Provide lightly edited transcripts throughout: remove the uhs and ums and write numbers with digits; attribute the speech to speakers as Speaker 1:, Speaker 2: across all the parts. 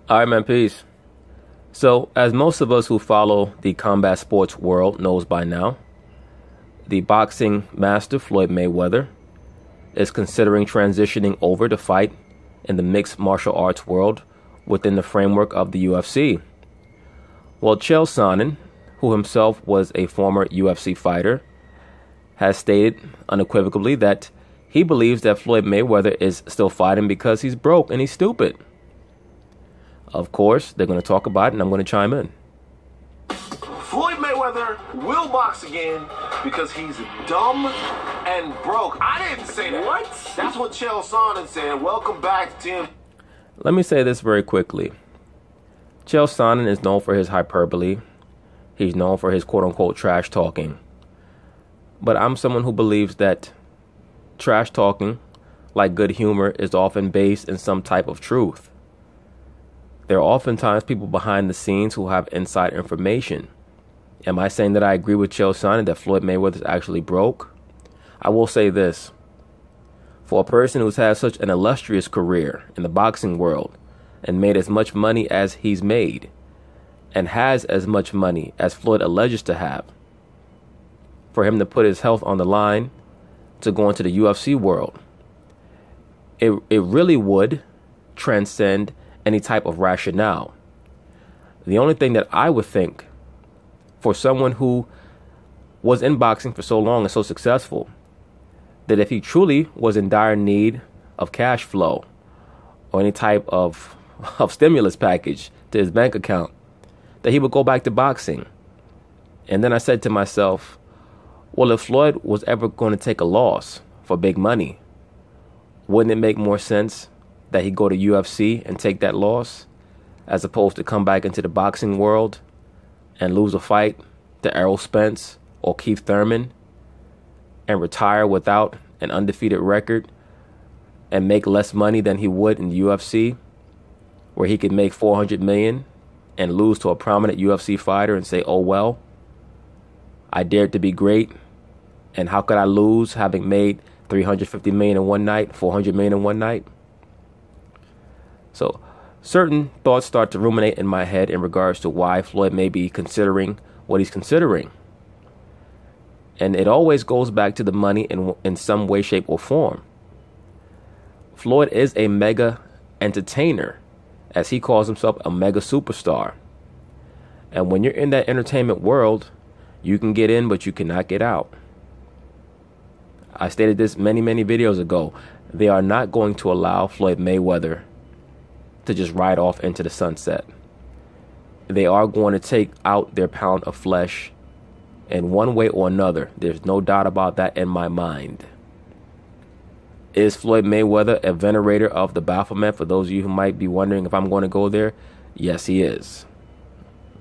Speaker 1: All right, man, peace. So, as most of us who follow the combat sports world knows by now, the boxing master Floyd Mayweather is considering transitioning over to fight in the mixed martial arts world within the framework of the UFC. Well, Chael Sonnen, who himself was a former UFC fighter, has stated unequivocally that he believes that Floyd Mayweather is still fighting because he's broke and he's stupid. Of course, they're going to talk about it, and I'm going to chime in.
Speaker 2: Floyd Mayweather will box again because he's dumb and broke. I didn't say that. What? That's what Chael Sonnen said. Welcome back, Tim.
Speaker 1: Let me say this very quickly. Chael Sonnen is known for his hyperbole. He's known for his quote-unquote trash talking. But I'm someone who believes that trash talking, like good humor, is often based in some type of truth. There are oftentimes people behind the scenes who have inside information. Am I saying that I agree with Chael Sonnen that Floyd Mayweather is actually broke? I will say this. For a person who's had such an illustrious career in the boxing world and made as much money as he's made and has as much money as Floyd alleges to have, for him to put his health on the line to go into the UFC world, it really would transcend any type of rationale. The only thing that I would think for someone who was in boxing for so long and so successful, that if he truly was in dire need of cash flow or any type of stimulus package to his bank account, that he would go back to boxing. And then I said to myself, well, if Floyd was ever going to take a loss for big money, wouldn't it make more sense that he go to UFC and take that loss as opposed to come back into the boxing world and lose a fight to Errol Spence or Keith Thurman and retire without an undefeated record and make less money than he would in the UFC, where he could make $400 million and lose to a prominent UFC fighter and say, oh, well, I dared to be great. And how could I lose having made $350 million in one night, $400 million in one night? So certain thoughts start to ruminate in my head in regards to why Floyd may be considering what he's considering. And it always goes back to the money in some way, shape, or form. Floyd is a mega entertainer, as he calls himself, a mega superstar. And when you're in that entertainment world, you can get in, but you cannot get out. I stated this many videos ago. They are not going to allow Floyd Mayweather to just ride off into the sunset. They are going to take out their pound of flesh in one way or another. There's no doubt about that in my mind. Is Floyd Mayweather a venerator of the Baphomet? For those of you who might be wondering if I'm going to go there, yes, he is.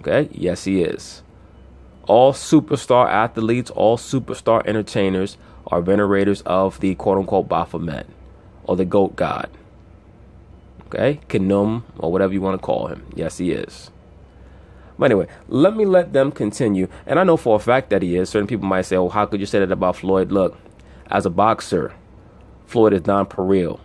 Speaker 1: Okay? Yes, he is. All superstar athletes, all superstar entertainers are venerators of the quote-unquote Baphomet or the goat god. Okay? Khnum, or whatever you want to call him. Yes, he is. But anyway, let them continue. And I know for a fact that he is. Certain people might say, oh, how could you say that about Floyd? Look, as a boxer, Floyd is nonpareil.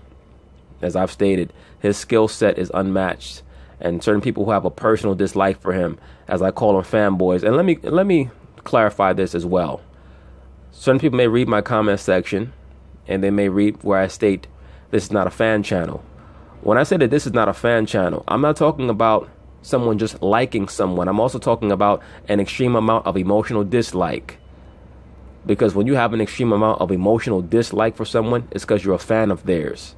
Speaker 1: As I've stated, his skill set is unmatched. And certain people who have a personal dislike for him, as I call them, fanboys. And let me clarify this as well. Certain people may read my comment section, and they may read where I state this is not a fan channel. When I say that this is not a fan channel, I'm not talking about someone just liking someone. I'm also talking about an extreme amount of emotional dislike. Because when you have an extreme amount of emotional dislike for someone, it's because you're a fan of theirs.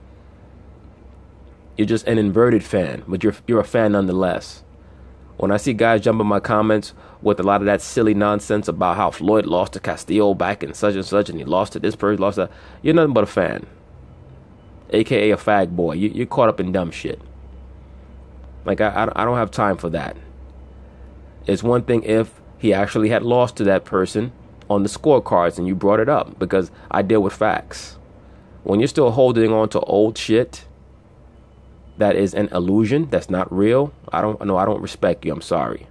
Speaker 1: You're just an inverted fan, but you're a fan nonetheless. When I see guys jump in my comments with a lot of that silly nonsense about how Floyd lost to Castillo back in such and he lost to this person, lost to, you're nothing but a fan. AKA a fag boy. You're caught up in dumb shit. Like, I don't have time for that. It's one thing if he actually had lost to that person on the scorecards and you brought it up, because I deal with facts. When you're still holding on to old shit that is an illusion, that's not real, I don't respect you. I'm sorry.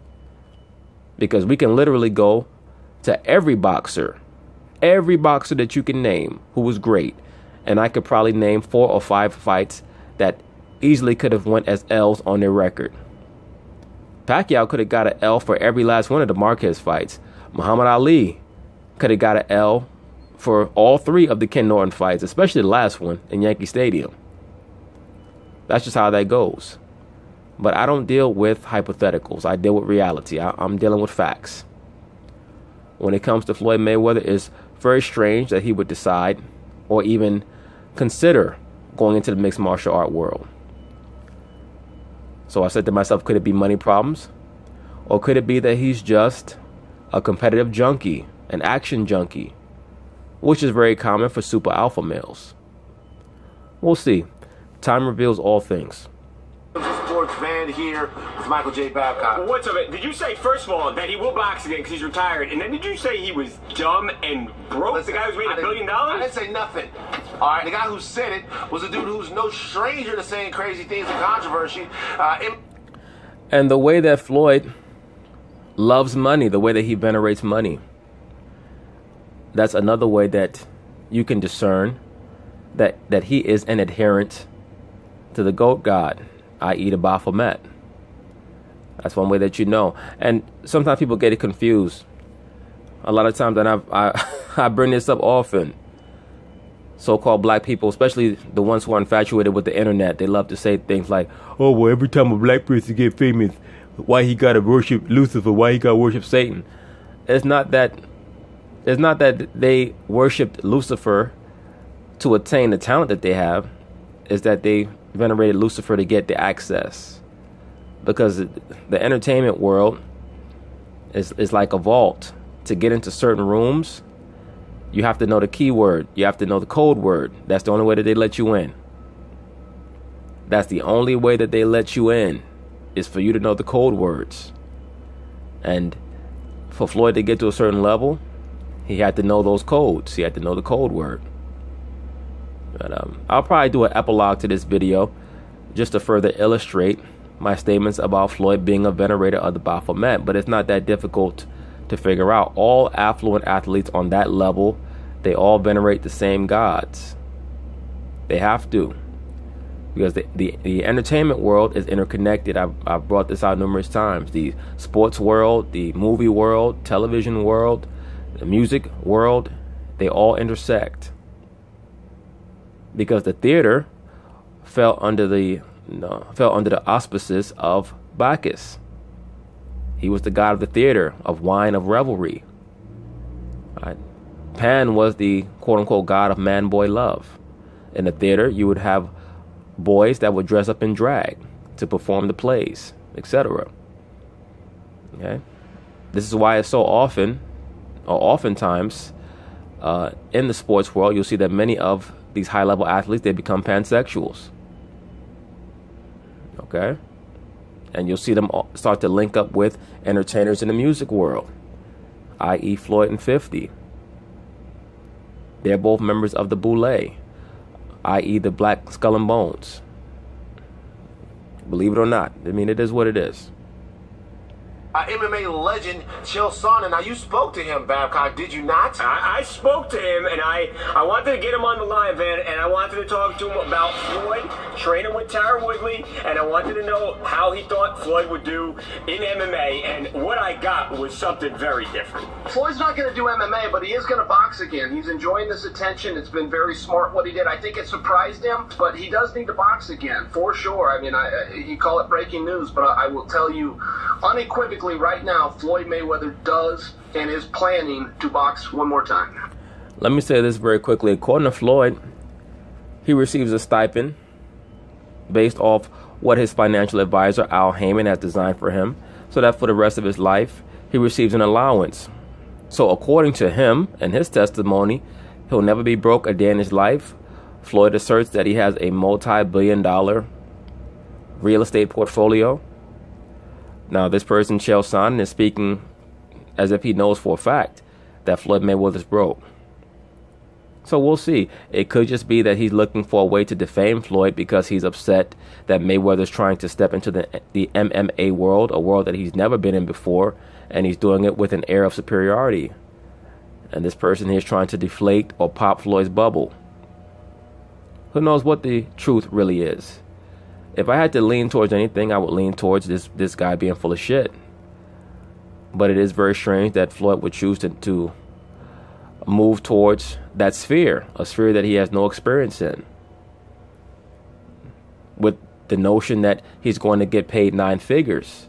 Speaker 1: Because we can literally go to every boxer that you can name who was great, and I could probably name 4 or 5 fights that easily could have went as L's on their record. Pacquiao could have got an L for every last one of the Marquez fights. Muhammad Ali could have got an L for all 3 of the Ken Norton fights, especially the last one in Yankee Stadium. That's just how that goes. But I don't deal with hypotheticals. I deal with reality. I'm dealing with facts. When it comes to Floyd Mayweather, it's very strange that he would decide or even consider going into the mixed martial art world. So I said to myself, could it be money problems? Or could it be that he's just a competitive junkie, an action junkie, which is very common for super alpha males? We'll see. Time reveals all things.
Speaker 2: Sports Van here with Michael J. Babcock.
Speaker 3: What's up? Did you say, first of all, that he will box again because he's retired? And then did you say he was dumb and broke?
Speaker 2: Listen,
Speaker 3: the guy who's made $1 billion?
Speaker 2: I didn't say nothing. All right, the guy who said it was a dude who's no stranger to saying crazy things and controversy.
Speaker 1: And the way that Floyd loves money, the way that he venerates money, that's another way that you can discern that he is an adherent to the GOAT God, i.e. the Baphomet. That's one way that you know. And sometimes people get it confused. A lot of times, and I bring this up often, so-called black people, especially the ones who are infatuated with the internet, they love to say things like, oh, well, every time a black person get famous, why he got to worship Lucifer, why he got to worship Satan. It's not that they worshipped Lucifer to attain the talent that they have. Is that they venerated Lucifer to get the access. Because the entertainment world is like a vault. To get into certain rooms, you have to know the keyword. You have to know the code word. That's the only way that they let you in. That's the only way that they let you in, is for you to know the code words. And for Floyd to get to a certain level, he had to know those codes. He had to know the code word. But I'll probably do an epilogue to this video just to further illustrate my statements about Floyd being a venerator of the Baphomet. But it's not that difficult to figure out. All affluent athletes on that level, they all venerate the same gods. They have to. Because the entertainment world is interconnected. I've brought this out numerous times. The sports world, the movie world, television world, the music world, they all intersect. Because the theater fell under the auspices of Bacchus. He was the god of the theater, of wine, of revelry. Right? Pan was the quote-unquote god of man-boy love. In the theater, you would have boys that would dress up in drag to perform the plays, etc. Okay, this is why it's so often, or oftentimes, in the sports world, you'll see that many of these high-level athletes, they become pansexuals. Okay? And you'll see them start to link up with entertainers in the music world, i.e. Floyd and 50. They're both members of the Boule, i.e. the Black Skull and Bones. Believe it or not. I mean, it is what it is.
Speaker 2: MMA legend Chael Sonnen. Now, you spoke to him, Babcock, did you not?
Speaker 3: I spoke to him, and I wanted to get him on the line, Van, and I wanted to talk to him about Floyd, training with Tara Woodley, and I wanted to know how he thought Floyd would do in MMA, and what I got was something very different.
Speaker 4: Floyd's not going to do MMA, but he is going to box again. He's enjoying this attention. It's been very smart what he did. I think it surprised him, but he does need to box again, for sure. I mean, you call it breaking news, but I will tell you unequivocally right now, Floyd Mayweather does and is planning to box one more time.
Speaker 1: Let me say this very quickly. According to Floyd, he receives a stipend based off what his financial advisor, Al Heyman, has designed for him, so that for the rest of his life, he receives an allowance. So according to him and his testimony, he'll never be broke a day in his life. Floyd asserts that he has a multi-billion-dollar real estate portfolio. Now, this person, Chael Sonnen, is speaking as if he knows for a fact that Floyd Mayweather's broke. So we'll see. It could just be that he's looking for a way to defame Floyd because he's upset that Mayweather's trying to step into the MMA world, a world that he's never been in before, and he's doing it with an air of superiority. And this person here is trying to deflate or pop Floyd's bubble. Who knows what the truth really is? if I had to lean towards anything, I would lean towards this guy being full of shit. But it is very strange that Floyd would choose to move towards that sphere, a sphere that he has no experience in, with the notion that he's going to get paid 9 figures.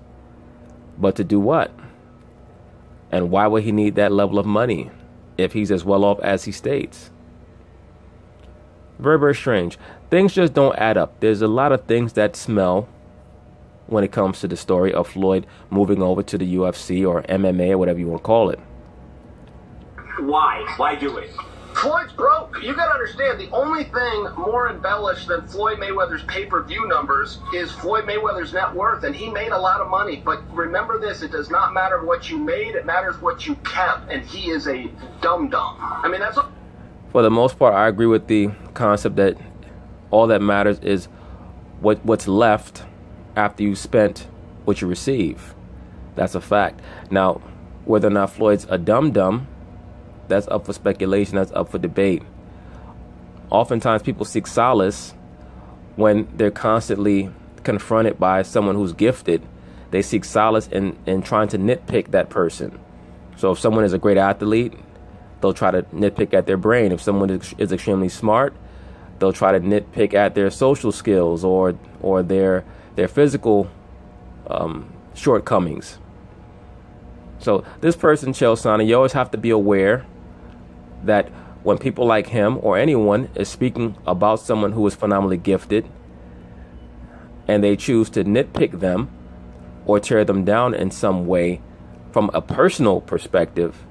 Speaker 1: But to do what? And why would he need that level of money if he's as well off as he states? Very, very strange. Things just don't add up. There's a lot of things that smell when it comes to the story of Floyd moving over to the UFC or MMA or whatever you want to call it.
Speaker 3: Why? Why do it?
Speaker 4: Floyd's broke. You gotta understand, the only thing more embellished than Floyd Mayweather's pay-per-view numbers is Floyd Mayweather's net worth, and he made a lot of money. But remember this, it does not matter what you made, it matters what you kept, and he is a dum-dum. I mean, that's...
Speaker 1: For the most part, I agree with the concept that all that matters is what's left after you spent what you receive. That's a fact. Now, whether or not Floyd's a dum-dum, that's up for speculation, that's up for debate. Oftentimes people seek solace when they're constantly confronted by someone who's gifted. They seek solace in trying to nitpick that person. So if someone is a great athlete, they'll try to nitpick at their brain. If someone is extremely smart, they'll try to nitpick at their social skills or their physical shortcomings. So this person, Chael Sonnen, you always have to be aware that when people like him or anyone is speaking about someone who is phenomenally gifted and they choose to nitpick them or tear them down in some way from a personal perspective,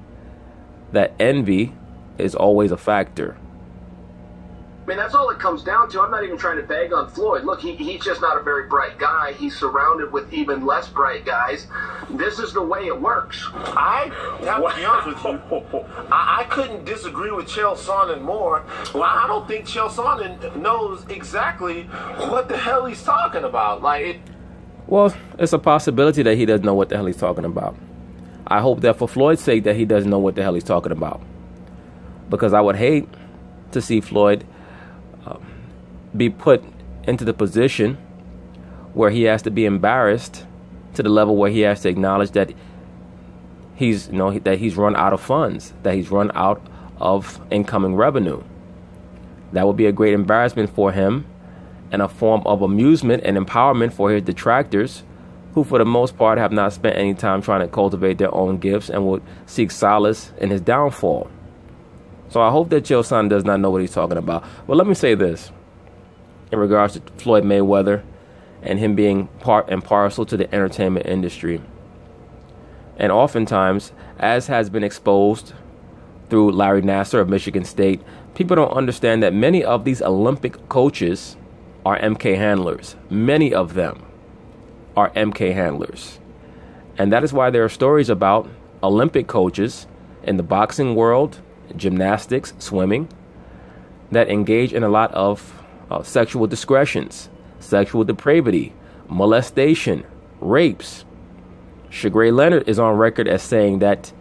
Speaker 1: that envy is always a factor.
Speaker 4: I mean, that's all it comes down to. I'm not even trying to bag on Floyd. Look, he's just not a very bright guy. He's surrounded with even less bright guys. This is the way it works.
Speaker 2: I have to be honest with you. I couldn't disagree with Chael Sonnen more. Well, I don't think Chael Sonnen knows exactly what the hell he's talking about.
Speaker 1: Well, it's a possibility that he doesn't know what the hell he's talking about. I hope that for Floyd's sake that he doesn't know what the hell he's talking about. Because I would hate to see Floyd be put into the position where he has to be embarrassed to the level where he has to acknowledge that he's run out of funds, that he's run out of incoming revenue. That would be a great embarrassment for him and a form of amusement and empowerment for his detractors, who for the most part have not spent any time trying to cultivate their own gifts and would seek solace in his downfall. So I hope that Chael Sonnen does not know what he's talking about. Well, let me say this in regards to Floyd Mayweather and him being part and parcel to the entertainment industry. And oftentimes, as has been exposed through Larry Nassar of Michigan State, people don't understand that many of these Olympic coaches are MK handlers. Many of them are MK handlers. And that is why there are stories about Olympic coaches in the boxing world, gymnastics, swimming, that engage in a lot of sexual discretions, sexual depravity, molestation, rapes. Sugar Leonard is on record as saying that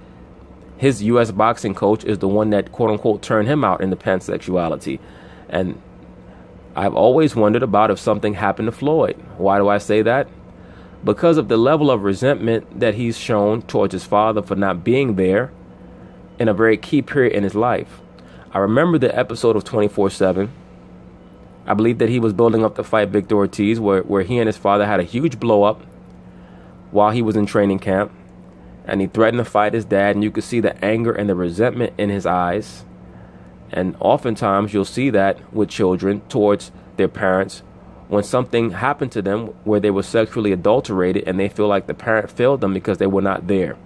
Speaker 1: his U.S. boxing coach is the one that, quote unquote, turned him out into pansexuality. And I've always wondered about if something happened to Floyd. Why do I say that? Because of the level of resentment that he's shown towards his father for not being there in a very key period in his life. I remember the episode of 24/7. I believe that he was building up to fight Victor Ortiz, where he and his father had a huge blow up while he was in training camp, and he threatened to fight his dad, and you could see the anger and the resentment in his eyes. And oftentimes you'll see that with children towards their parents when something happened to them where they were sexually adulterated and they feel like the parent failed them because they were not there.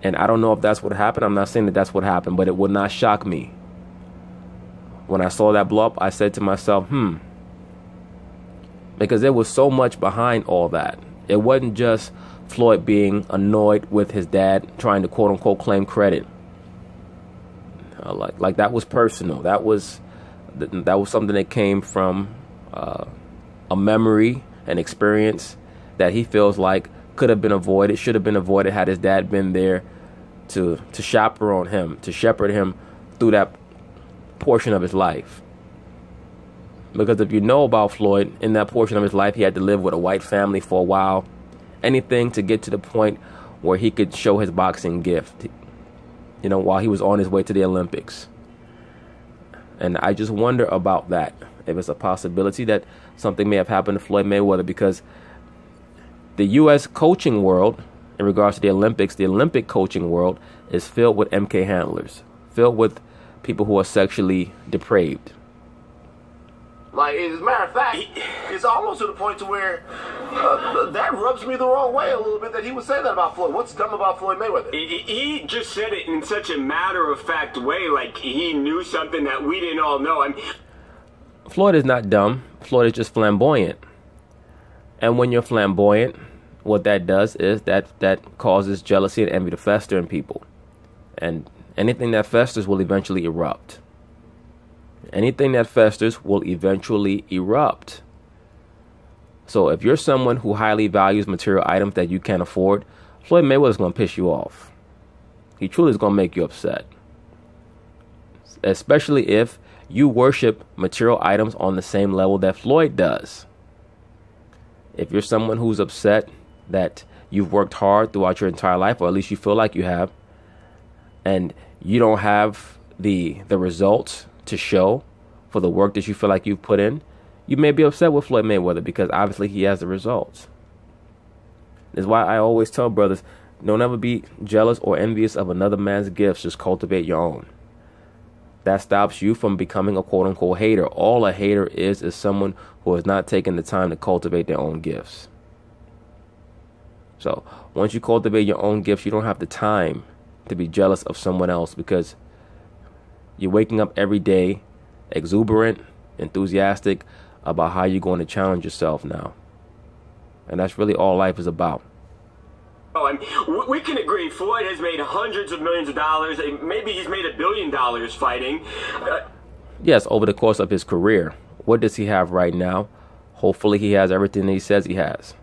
Speaker 1: And I don't know if that's what happened. I'm not saying that that's what happened, but it would not shock me. When I saw that blow up, I said to myself, because there was so much behind all that. It wasn't just Floyd being annoyed with his dad trying to, quote unquote, claim credit. Like that was personal. That was something that came from a memory, an experience that he feels like could have been avoided, should have been avoided had his dad been there to chaperone him, to shepherd him through that portion of his life. Because if you know about Floyd, in that portion of his life, he had to live with a white family for a while. Anything to get to the point where he could show his boxing gift, you know, while he was on his way to the Olympics. And I just wonder about that. If it's a possibility that something may have happened to Floyd Mayweather, because the U.S. coaching world, in regards to the Olympics, the Olympic coaching world is filled with MK handlers, filled with people who are sexually depraved.
Speaker 2: Like, as a matter of fact, it's almost to the point to where that rubs me the wrong way a little bit that he would say that about Floyd. What's dumb about Floyd Mayweather?
Speaker 3: He just said it in such a matter-of-fact way, like he knew something that we didn't all know. I mean,
Speaker 1: Floyd is not dumb. Floyd is just flamboyant. And when you're flamboyant, what that does is that causes jealousy and envy to fester in people. And anything that festers will eventually erupt. Anything that festers will eventually erupt. So if you're someone who highly values material items that you can't afford, Floyd Mayweather is going to piss you off. He truly is going to make you upset. Especially if you worship material items on the same level that Floyd does. If you're someone who's upset that you've worked hard throughout your entire life, or at least you feel like you have, and you don't have the results to show for the work that you feel like you've put in, you may be upset with Floyd Mayweather because obviously he has the results. That's why I always tell brothers, don't ever be jealous or envious of another man's gifts. Just cultivate your own. That stops you from becoming a quote-unquote hater. All a hater is someone who has not taken the time to cultivate their own gifts. So once you cultivate your own gifts, you don't have the time to be jealous of someone else, because you're waking up every day exuberant, enthusiastic about how you're going to challenge yourself now. And that's really all life is about.
Speaker 3: Oh, and we can agree Floyd has made hundreds of millions of dollars. Maybe he's made $1 billion fighting.
Speaker 1: Yes, over the course of his career. What does he have right now? Hopefully he has everything that he says he has.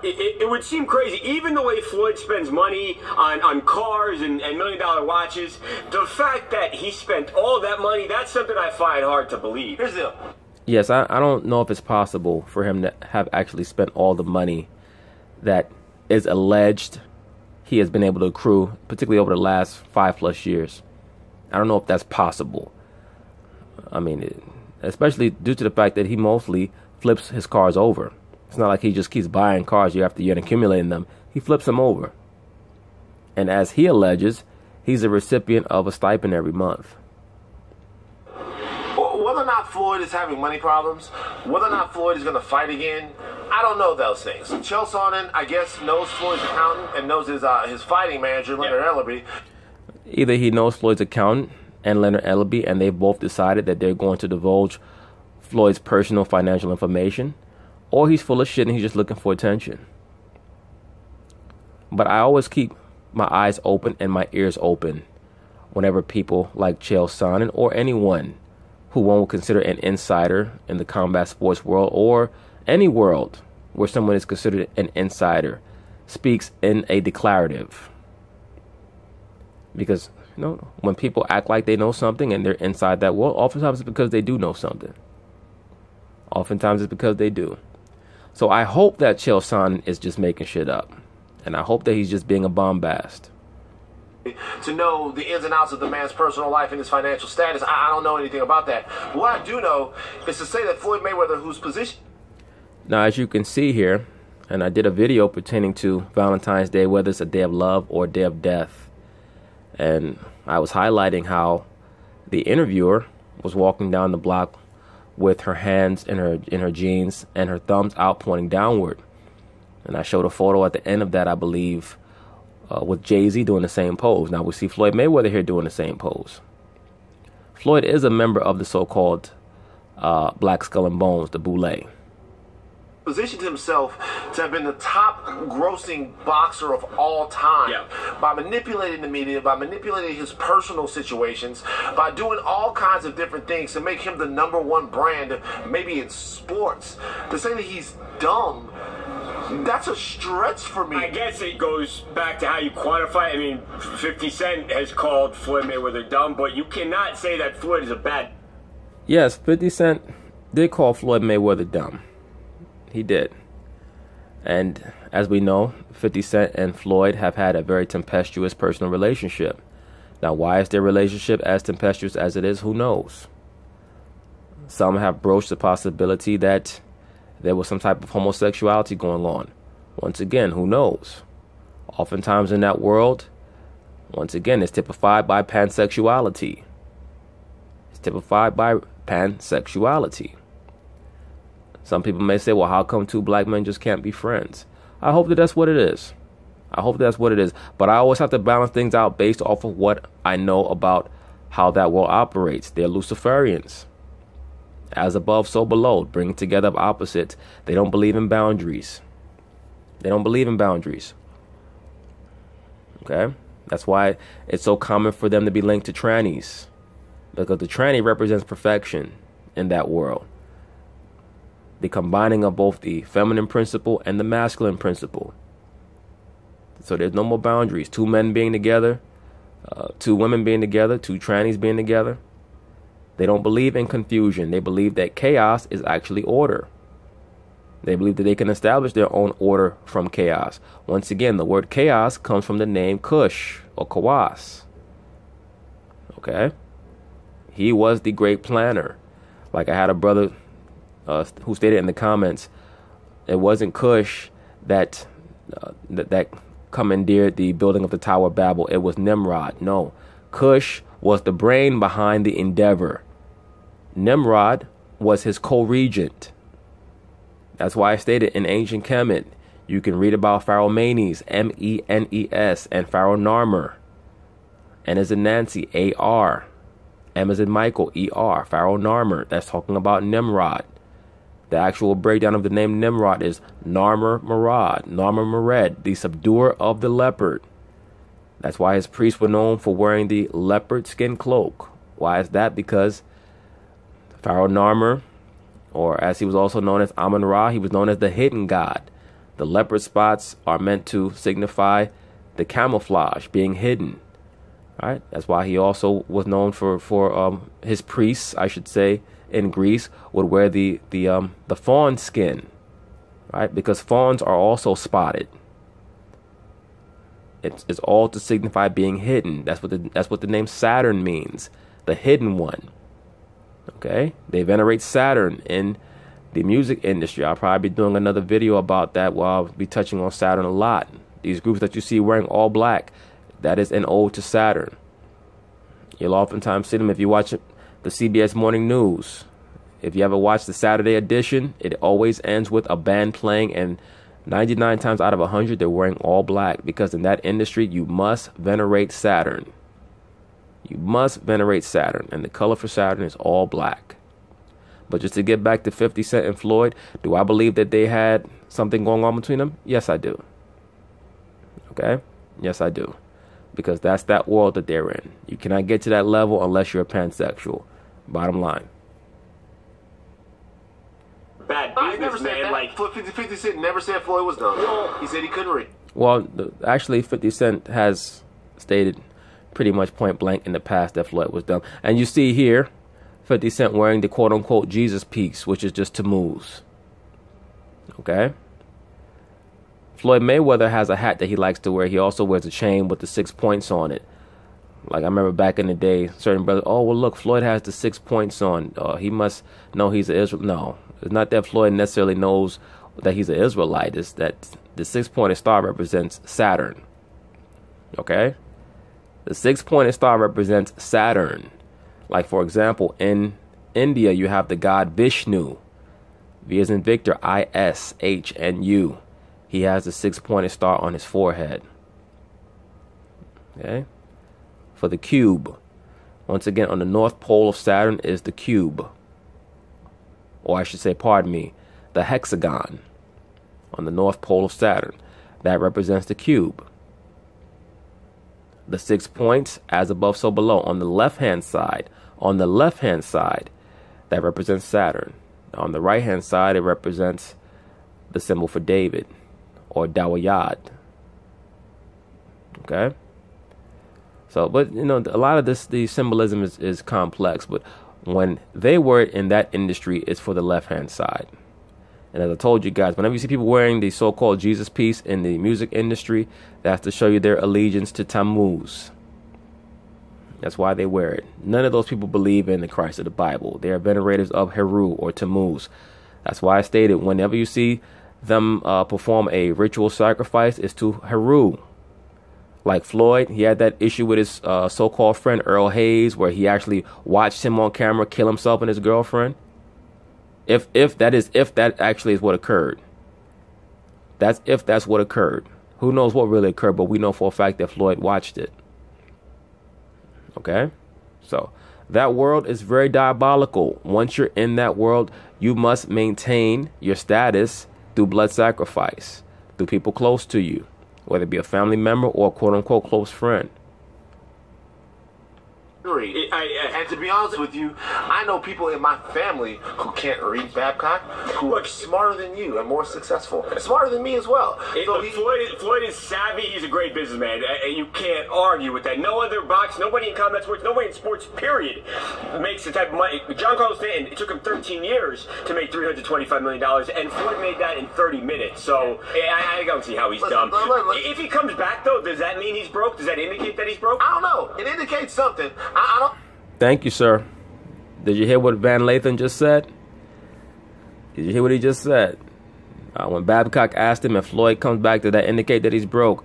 Speaker 3: It would seem crazy, even the way Floyd spends money on cars and $1 million watches. The fact that he spent all that money, that's something I find hard to believe.
Speaker 2: Here's the deal.
Speaker 1: Yes, I don't know if it's possible for him to have actually spent all the money that is alleged he has been able to accrue, particularly over the last 5+ years. I don't know if that's possible. I mean, especially due to the fact that he mostly flips his cars over. It's not like he just keeps buying cars year after year and accumulating them. He flips them over. And as he alleges, he's a recipient of a stipend every month.
Speaker 2: Whether or not Floyd is having money problems, whether or not Floyd is going to fight again, I don't know those things. Chael Sonnen, I guess, knows Floyd's accountant and knows his fighting manager, Leonard Ellerbe.
Speaker 1: Either he knows Floyd's accountant and Leonard Ellerbe, and they've both decided that they're going to divulge Floyd's personal financial information, or he's full of shit and he's just looking for attention. But I always keep my eyes open and my ears open whenever people like Chael Sonnen or anyone who one would consider an insider in the combat sports world, or any world where someone is considered an insider, speaks in a declarative. Because, you know, when people act like they know something and they're inside that world, oftentimes it's because they do know something. Oftentimes it's because they do. So I hope that Chael Sonnen is just making shit up. And I hope that he's just being a bombast.
Speaker 2: To know the ins and outs of the man's personal life and his financial status, I don't know anything about that. But what I do know is to say that Floyd Mayweather, whose position...
Speaker 1: Now, as you can see here, and I did a video pertaining to Valentine's Day, whether it's a day of love or a day of death. And I was highlighting how the interviewer was walking down the block with her hands in her jeans and her thumbs out pointing downward. And I showed a photo at the end of that, I believe, with Jay-Z doing the same pose. Now we see Floyd Mayweather here doing the same pose. Floyd is a member of the so-called Black Skull and Bones, the Boule.
Speaker 2: Positioned himself to have been the top grossing boxer of all time by manipulating the media, by manipulating his personal situations, by doing all kinds of different things to make him the #1 brand, maybe in sports. To say that he's dumb, that's a stretch for me.
Speaker 3: I guess it goes back to how you quantify it. I mean, 50 Cent has called Floyd Mayweather dumb, but you cannot say that Floyd is a bad...
Speaker 1: Yes, 50 Cent did call Floyd Mayweather dumb. He did. And as we know, 50 Cent and Floyd have had a very tempestuous personal relationship. Now, why is their relationship as tempestuous as it is? Who knows? Some have broached the possibility that there was some type of homosexuality going on. Once again, who knows? Oftentimes in that world, once again, it's typified by pansexuality. It's typified by pansexuality. Some people may say, well, how come two black men just can't be friends? I hope that that's what it is. I hope that's what it is. But I always have to balance things out based off of what I know about how that world operates. They're Luciferians. As above, so below. Bringing together of opposites. They don't believe in boundaries. They don't believe in boundaries. Okay? That's why it's so common for them to be linked to trannies. Because the tranny represents perfection in that world. The combining of both the feminine principle and the masculine principle. So there's no more boundaries. Two men being together, two women being together, two trannies being together. They don't believe in confusion. They believe that chaos is actually order. They believe that they can establish their own order from chaos. Once again, the word chaos comes from the name Cush or Kawas. Okay? He was the great planner. Like I had a brother who stated in the comments, it wasn't Cush that commandeered the building of the Tower of Babel. It was Nimrod. No, Cush was the brain behind the endeavor. Nimrod was his co-regent. That's why I stated in ancient Kemet, you can read about Pharaoh Menes, M-E-N-E-S, and Pharaoh Narmer. N as in Nancy, A-R. M as in Michael, E-R. Pharaoh Narmer. That's talking about Nimrod. The actual breakdown of the name Nimrod is Narmer Marad, Narmer Mered, the subduer of the leopard. That's why his priests were known for wearing the leopard skin cloak. Why is that? Because Pharaoh Narmer, or as he was also known as Amun-Ra, he was known as the hidden god. The leopard spots are meant to signify the camouflage, being hidden. All right? That's why he also was known for his priests, I should say, in Greece, would wear the fawn skin, right? Because fawns are also spotted. It's all to signify being hidden. That's what the name Saturn means, the hidden one. Okay, they venerate Saturn in the music industry. I'll probably be doing another video about that where I'll be touching on Saturn a lot. These groups that you see wearing all black, that is an ode to Saturn. You'll oftentimes see them if you watch the CBS Morning News. If you ever watch the Saturday edition, it always ends with a band playing, and 99 times out of 100, they're wearing all black, because in that industry, you must venerate Saturn. You must venerate Saturn, and the color for Saturn is all black. But just to get back to 50 Cent and Floyd, do I believe that they had something going on between them? Yes, I do. Okay? Yes, I do. Because that's that world that they're in. You cannot get to that level unless you're a pansexual. Bottom line.
Speaker 3: Bad
Speaker 2: I never
Speaker 3: business,
Speaker 2: said
Speaker 3: man.
Speaker 2: that.
Speaker 3: Like,
Speaker 2: 50 Cent never said Floyd was dumb. He said he couldn't read.
Speaker 1: Well, actually, 50 Cent has stated pretty much point blank in the past that Floyd was dumb. And you see here, 50 Cent wearing the quote-unquote Jesus piece, which is just Tammuz. Okay? Floyd Mayweather has a hat that he likes to wear. He also wears a chain with the 6 points on it. Like I remember back in the day, certain brothers, oh, well, look, Floyd has the 6 points on. He must know he's an Israelite. No, it's not that Floyd necessarily knows that he's an Israelite. It's that the 6-pointed star represents Saturn. Okay? The 6-pointed star represents Saturn. Like, for example, in India, you have the god Vishnu. V as in Victor, I-S-H-N-U. He has the 6-pointed star on his forehead. Okay? For the cube, once again, on the north pole of Saturn is the cube. Or I should say, pardon me, the hexagon. On the north pole of Saturn, that represents the cube. The 6 points, as above, so below. On the left-hand side, that represents Saturn. On the right-hand side, it represents the symbol for David, or Dawayad. Okay? So, but, you know, a lot of the symbolism is complex, but When they wear it in that industry, it's for the left-hand side. And as I told you guys, whenever you see people wearing the so-called Jesus piece in the music industry, that's to show you their allegiance to Tammuz. That's why they wear it. None of those people believe in the Christ of the Bible. They are venerators of Heru or Tammuz. That's why I stated whenever you see them perform a ritual sacrifice, it's to Heru. Like Floyd, he had that issue with his so-called friend Earl Hayes, where he actually watched him on camera kill himself and his girlfriend. If that actually is what occurred. That's what occurred. Who knows what really occurred, but we know for a fact that Floyd watched it. Okay? So that world is very diabolical. Once you're in that world, you must maintain your status through blood sacrifice, through people close to you, whether it be a family member or a quote-unquote close friend.
Speaker 2: And to be honest with you, I know people in my family who can't read Babcock, who are smarter than you and more successful. Smarter than me as well.
Speaker 3: Floyd is savvy. He's a great businessman. You can't argue with that. No other box, nobody in combat sports, nobody in sports, period, makes the type of money. John Carlos Stanton, it took him 13 years to make $325 million, and Floyd made that in 30 minutes. So I don't see how he's dumb. If he comes back, though, does that mean he's broke? Does that indicate that he's broke?
Speaker 2: I don't know. It indicates something. I don't.
Speaker 1: Thank you, sir. Did you hear what Van Lathan just said? Did you hear what he just said? When Babcock asked him if Floyd comes back, did that indicate that he's broke?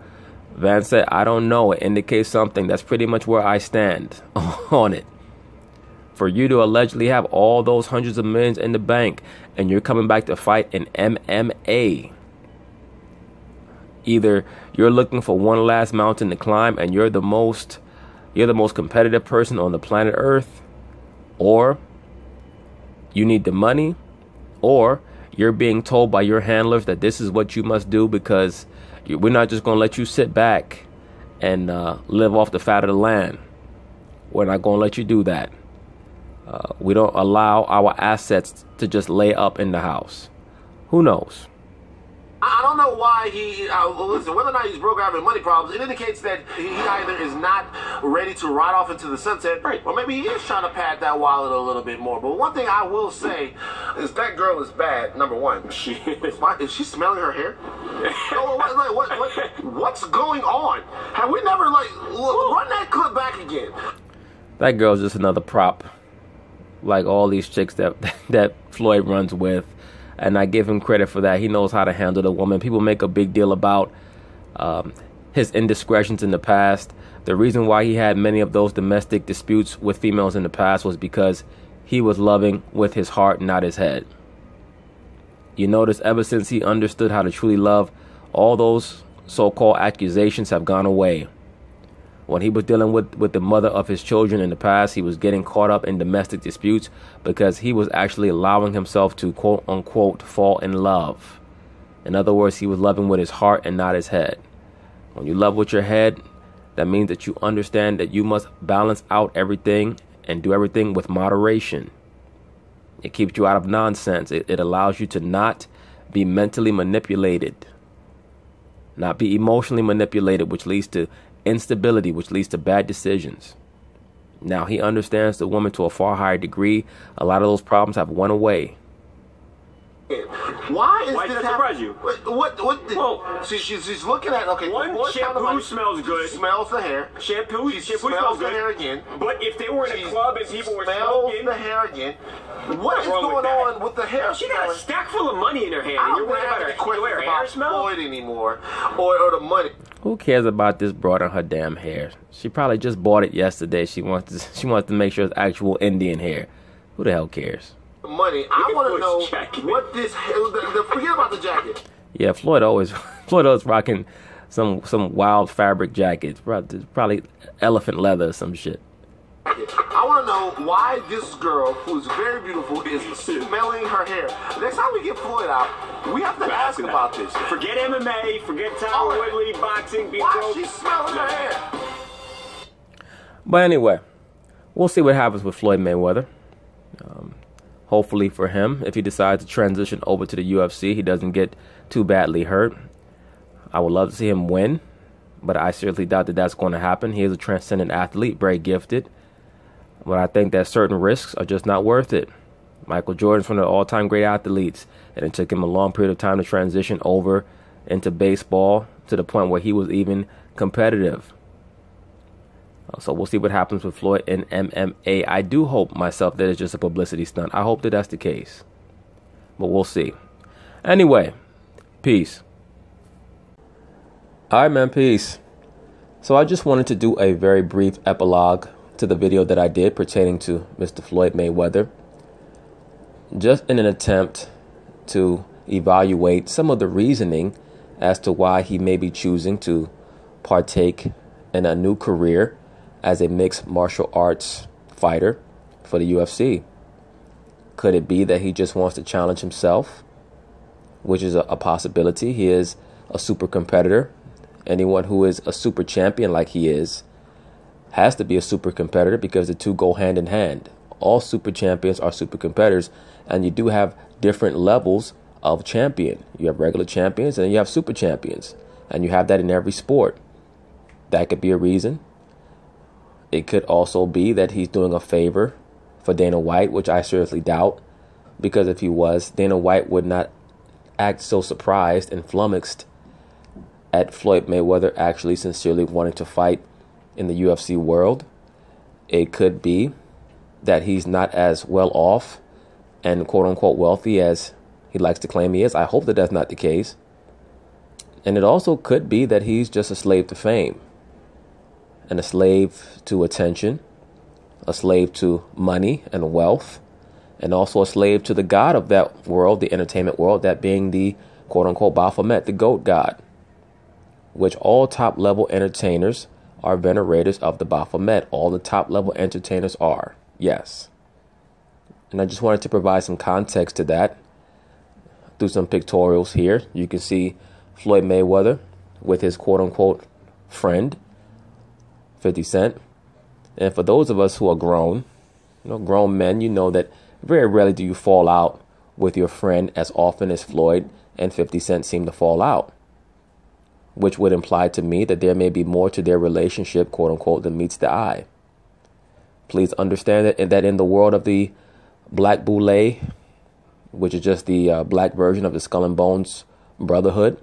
Speaker 1: Van said, I don't know. It indicates something. That's pretty much where I stand on it. For you to allegedly have all those hundreds of millions in the bank and you're coming back to fight in MMA, either you're looking for one last mountain to climb and you're the most competitive person on the planet Earth, or you need the money, or you're being told by your handlers that this is what you must do because we're not just going to let you sit back and live off the fat of the land. We're not going to let you do that. We don't allow our assets to just lay up in the house. Who knows?
Speaker 2: I don't know why he, listen, whether or not he's broke or having money problems, it indicates that he either is not ready to ride off into the sunset, or maybe he is trying to pad that wallet a little bit more. But one thing I will say is that girl is bad, number one. Is she smelling her hair? What's going on? Have we never, run that clip back again?
Speaker 1: That girl's just another prop, like all these chicks that Floyd runs with. And I give him credit for that. He knows how to handle the woman. People make a big deal about his indiscretions in the past. The reason why he had many of those domestic disputes with females in the past was because he was loving with his heart, not his head. You notice ever since he understood how to truly love, all those so-called accusations have gone away. When he was dealing with the mother of his children in the past, he was getting caught up in domestic disputes because he was actually allowing himself to, quote unquote, fall in love. In other words, he was loving with his heart and not his head. When you love with your head, that means that you understand that you must balance out everything and do everything with moderation. It keeps you out of nonsense. It allows you to not be mentally manipulated, not be emotionally manipulated, which leads to instability, which leads to bad decisions. Now, he understands the woman to a far higher degree. A lot of those problems have went away.
Speaker 2: Why
Speaker 3: does that surprise you?
Speaker 2: Well, she's looking at, okay,
Speaker 3: one shampoo smells good.
Speaker 2: She smells the hair.
Speaker 3: Shampoo smells
Speaker 2: the
Speaker 3: good.
Speaker 2: hair again.
Speaker 3: But if they were in a club and people were
Speaker 2: smells
Speaker 3: smoking,
Speaker 2: the hair again. What is going on with the hair?
Speaker 3: She got a stack full of money in her hand.
Speaker 2: I
Speaker 3: And you're
Speaker 2: don't
Speaker 3: worried about
Speaker 2: have
Speaker 3: her
Speaker 2: any questions
Speaker 3: hair
Speaker 2: about
Speaker 3: smell?
Speaker 2: Floyd anymore, or the money.
Speaker 1: Who cares about this broad on her damn hair? She probably just bought it yesterday. She wants to make sure it's actual Indian hair. Who the hell cares?
Speaker 2: Money. I want to know what this. Forget about the jacket.
Speaker 1: Yeah, Floyd always rocking some wild fabric jackets, probably elephant leather or some shit.
Speaker 2: I want to know why this girl, who's very beautiful, is smelling her hair. Next time we get Floyd out, we have to ask about this.
Speaker 3: Forget MMA, forget Tyron Woodley, boxing,
Speaker 2: why she's smelling her hair?
Speaker 1: But anyway, we'll see what happens with Floyd Mayweather. Hopefully for him, if he decides to transition over to the UFC, he doesn't get too badly hurt. I would love to see him win, but I seriously doubt that that's going to happen. He is a transcendent athlete, very gifted. But I think that certain risks are just not worth it. Michael Jordan's one of the all-time great athletes, and it took him a long period of time to transition over into baseball to the point where he was even competitive. So we'll see what happens with Floyd in MMA. I do hope myself that it's just a publicity stunt. I hope that that's the case. But we'll see. Anyway, peace. All right, man, peace. So I just wanted to do a very brief epilogue to the video that I did pertaining to Mr. Floyd Mayweather, just in an attempt to evaluate some of the reasoning as to why he may be choosing to partake in a new career as a mixed martial arts fighter for the UFC. Could it be that he just wants to challenge himself, which is a possibility? He is a super competitor. Anyone who is a super champion like he is has to be a super competitor because the two go hand in hand. All super champions are super competitors, and you do have different levels of champion. You have regular champions and you have super champions, and you have that in every sport. That could be a reason. It could also be that he's doing a favor for Dana White, which I seriously doubt, because if he was, Dana White would not act so surprised and flummoxed at Floyd Mayweather actually sincerely wanting to fight in the UFC world. It could be that he's not as well off and quote unquote wealthy as he likes to claim he is. I hope that that's not the case. And it also could be that he's just a slave to fame and a slave to attention, a slave to money and wealth, and also a slave to the god of that world, the entertainment world, that being the quote unquote Baphomet, the goat god, which all top level entertainers are venerators of the Baphomet. All the top level entertainers are. Yes. And I just wanted to provide some context to that through some pictorials here. You can see Floyd Mayweather with his quote unquote friend, 50 Cent. And for those of us who are grown, grown men, you know that very rarely do you fall out with your friend as often as Floyd and 50 Cent seem to fall out, which would imply to me that there may be more to their relationship, quote unquote, than meets the eye. Please understand that in the world of the Black Boule, which is just the black version of the Skull and Bones Brotherhood,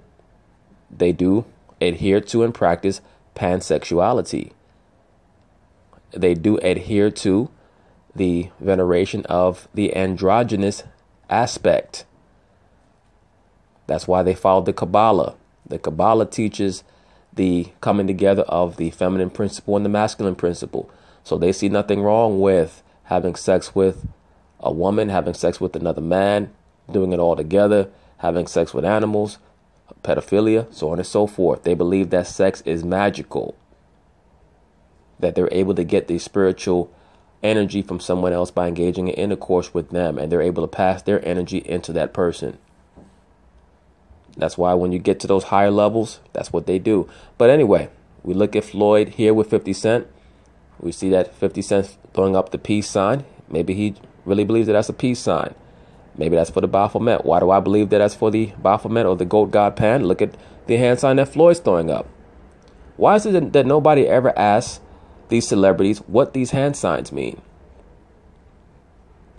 Speaker 1: they do adhere to and practice pansexuality. They do adhere to the veneration of the androgynous aspect. That's why they follow the Kabbalah. The Kabbalah teaches the coming together of the feminine principle and the masculine principle. So they see nothing wrong with having sex with a woman, having sex with another man, doing it all together, having sex with animals, pedophilia, so on and so forth. They believe that sex is magical, that they're able to get the spiritual energy from someone else by engaging in intercourse with them, and they're able to pass their energy into that person. That's why when you get to those higher levels, that's what they do. But anyway, we look at Floyd here with 50 Cent. We see that 50 Cent throwing up the peace sign. Maybe he really believes that that's a peace sign. Maybe that's for the Baphomet. Why do I believe that that's for the Baphomet or the goat god Pan? Look at the hand sign that Floyd's throwing up. Why is it that nobody ever asks these celebrities what these hand signs mean?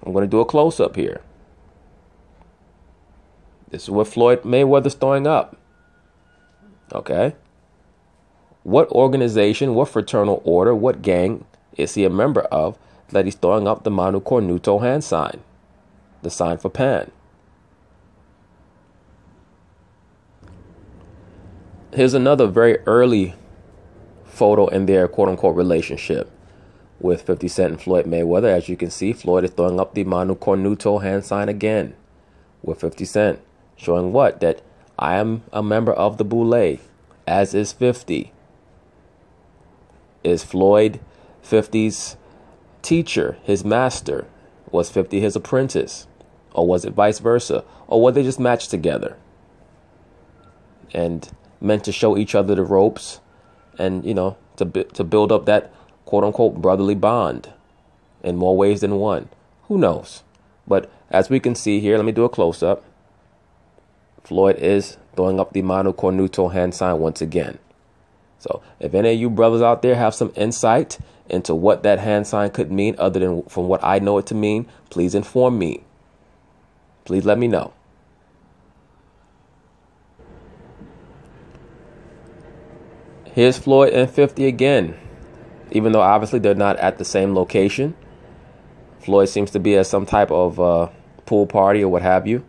Speaker 1: I'm going to do a close-up here. This is what Floyd Mayweather's throwing up. Okay. What organization, what fraternal order, what gang is he a member of that he's throwing up the Manu Cornuto hand sign, the sign for Pan? Here's another very early photo in their quote-unquote relationship with 50 Cent and Floyd Mayweather. As you can see, Floyd is throwing up the Manu Cornuto hand sign again with 50 Cent. Showing what? That I am a member of the Boule, as is 50. Is Floyd 50's teacher, his master? Was 50 his apprentice? Or was it vice versa? Or were they just matched together and meant to show each other the ropes and, to build up that quote-unquote brotherly bond in more ways than one? Who knows? But as we can see here, let me do a close-up. Floyd is throwing up the Manu Cornuto hand sign once again. So if any of you brothers out there have some insight into what that hand sign could mean other than from what I know it to mean, please inform me. Please let me know. Here's Floyd and 50 again. Even though obviously they're not at the same location, Floyd seems to be at some type of pool party or what have you.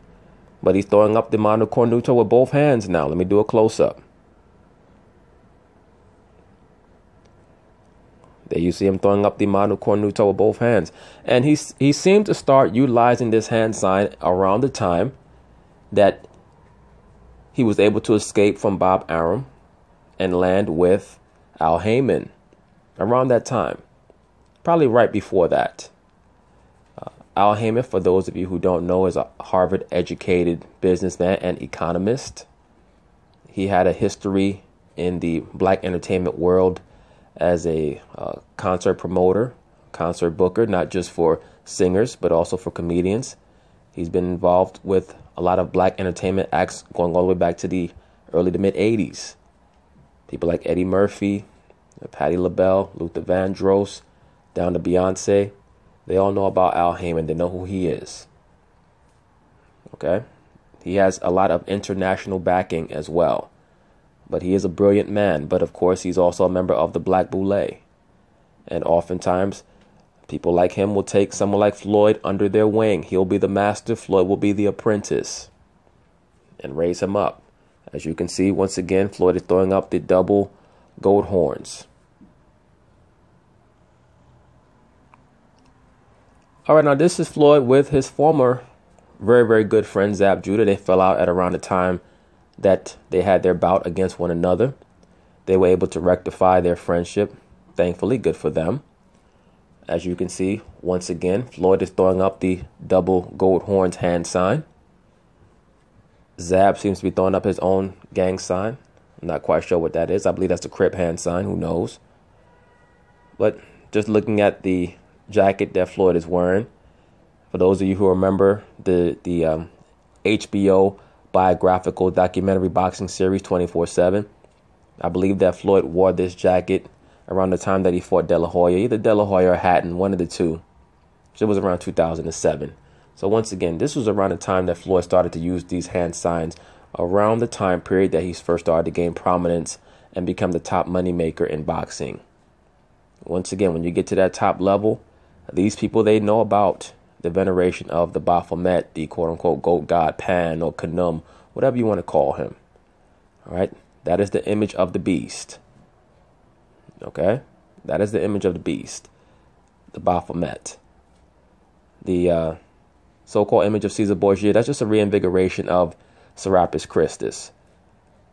Speaker 1: But he's throwing up the mano cornuto with both hands now. Let me do a close-up. There you see him throwing up the mano cornuto with both hands. And he seemed to start utilizing this hand sign around the time that he was able to escape from Bob Arum and land with Al Haymon. Around that time. Probably right before that. Al Haymon, for those of you who don't know, is a Harvard-educated businessman and economist. He had a history in the black entertainment world as a concert promoter, concert booker, not just for singers, but also for comedians. He's been involved with a lot of black entertainment acts going all the way back to the early to mid-'80s. People like Eddie Murphy, Patti LaBelle, Luther Vandross, down to Beyonce. They all know about Al Haymon. They know who he is. Okay? He has a lot of international backing as well. But he is a brilliant man. But of course, he's also a member of the Black Boule. And oftentimes, people like him will take someone like Floyd under their wing. He'll be the master. Floyd will be the apprentice. And raise him up. As you can see, once again, Floyd is throwing up the double gold horns. All right, now this is Floyd with his former very, very good friend, Zab Judah. They fell out at around the time that they had their bout against one another. They were able to rectify their friendship. Thankfully, good for them. As you can see, once again, Floyd is throwing up the double gold horns hand sign. Zab seems to be throwing up his own gang sign. I'm not quite sure what that is. I believe that's the Crip hand sign. Who knows? But just looking at the jacket that Floyd is wearing, for those of you who remember the HBO biographical documentary boxing series 24/7, I believe that Floyd wore this jacket around the time that he fought De La Hoya, either De La Hoya or Hatton, one of the two. So it was around 2007. So once again, this was around the time that Floyd started to use these hand signs, around the time period that he first started to gain prominence and become the top moneymaker in boxing. Once again, when you get to that top level, these people, they know about the veneration of the Baphomet, the quote-unquote goat god Pan or Khnum, whatever you want to call him. All right? That is the image of the beast. Okay? That is the image of the beast, the Baphomet. The so-called image of Caesar Borgia, that's just a reinvigoration of Serapis Christus,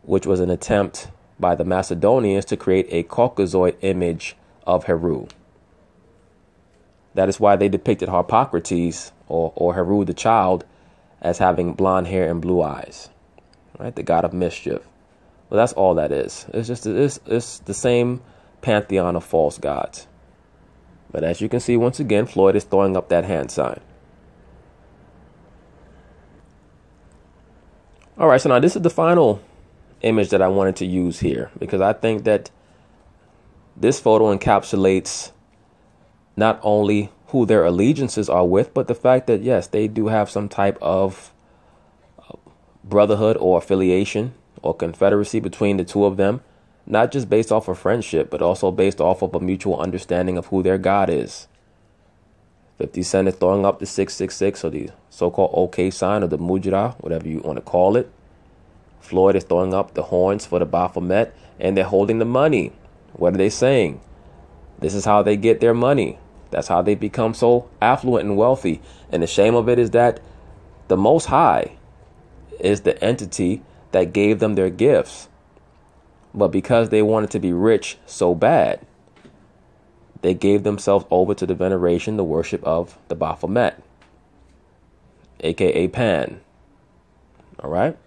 Speaker 1: which was an attempt by the Macedonians to create a Caucasoid image of Heru. That is why they depicted Harpocrates or Heru the child as having blonde hair and blue eyes, right? The god of mischief. Well, that's all that is. It's just it's the same pantheon of false gods. But as you can see, once again, Floyd is throwing up that hand sign. All right, so now this is the final image that I wanted to use here, because I think that this photo encapsulates not only who their allegiances are with, but the fact that, yes, they do have some type of brotherhood or affiliation or confederacy between the two of them, not just based off of friendship, but also based off of a mutual understanding of who their God is. 50 Cent is throwing up the 666, or the so-called OK sign, or the Mujra, whatever you want to call it. Floyd is throwing up the horns for the Baphomet, and they're holding the money. What are they saying? This is how they get their money. That's how they become so affluent and wealthy. And the shame of it is that the Most High is the entity that gave them their gifts. But because they wanted to be rich so bad, they gave themselves over to the veneration, the worship of the Baphomet, aka Pan. All right?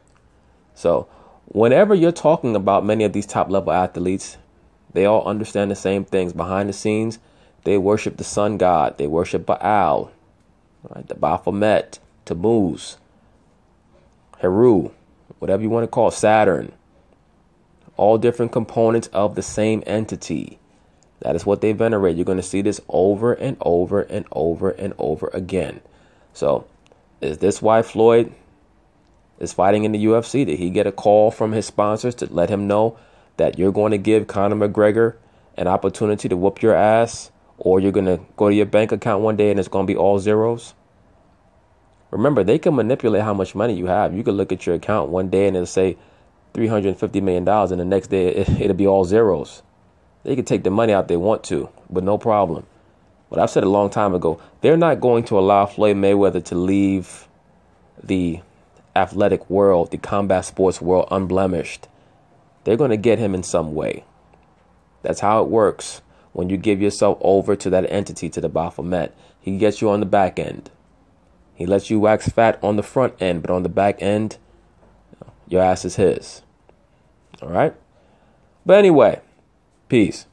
Speaker 1: So whenever you're talking about many of these top level athletes, they all understand the same things. Behind the scenes, they worship the sun god. They worship Baal, right? The Baphomet, Tammuz, Heru, whatever you want to call Saturn. all different components of the same entity. That is what they venerate. You're going to see this over and over and over and over again. So is this why Floyd is fighting in the UFC? Did he get a call from his sponsors to let him know that you're going to give Conor McGregor an opportunity to whoop your ass, or you're going to go to your bank account one day and it's going to be all zeros? Remember, they can manipulate how much money you have. You can look at your account one day and it'll say $350 million, and the next day it'll be all zeros. They can take the money out they want to, but no problem. But I've said a long time ago, they're not going to allow Floyd Mayweather to leave the athletic world, the combat sports world, unblemished. They're going to get him in some way. That's how it works. When you give yourself over to that entity, to the Baphomet, he gets you on the back end. He lets you wax fat on the front end, but on the back end, your ass is his. All right? But anyway, peace.